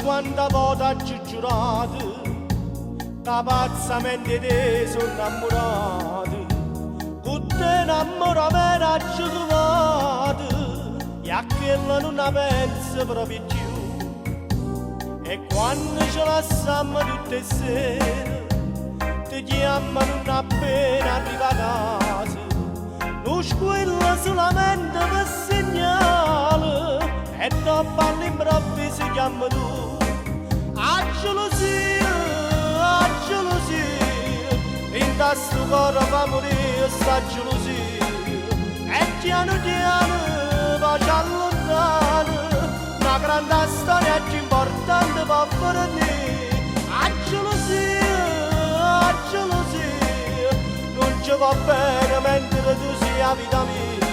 quanta volta ci giurato, capazzamente te sono innamorato, con te innamoramento ci trovato, e a quello non la penso proprio più. E quando ci lasciamo tutte sere, ti chiamano non appena arriva a casa, non squilla solamente per segnale, e dopo all'improvviso chiama tu. A gelosia, in questo cuore fa morire sta gelosia, e piano piano va ci allontana, una grande storia più importante va per te. A gelosia, non ci va bene mentre tu sei la vita mia,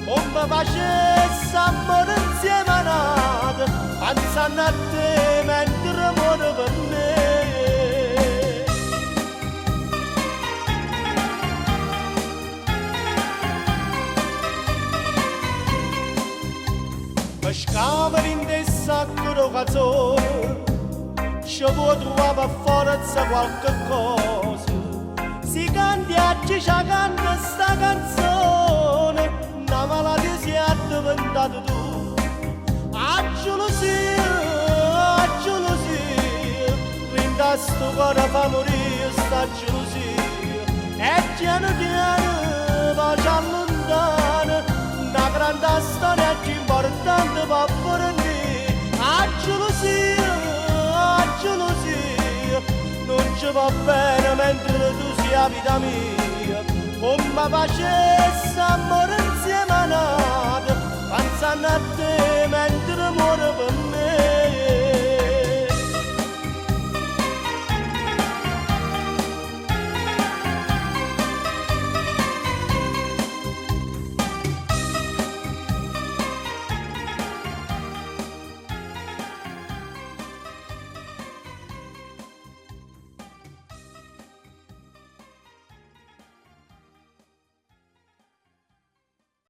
come facessi amore insieme a nata, pensando a te mentre muore per me. Pescava in te sacco di canzone, ci può trovare forza qualche cosa, si canta e ci canta sta canzone, una malattia si è diventata tu. A gelosia, rinda sto cuore fa morire sta gelosia, e piano piano va ci allontana, una grande storia più importante va per me. A gelosia, non ci va bene mentre tu sei la vita mia, come facessi amore insieme a nata, pensando a te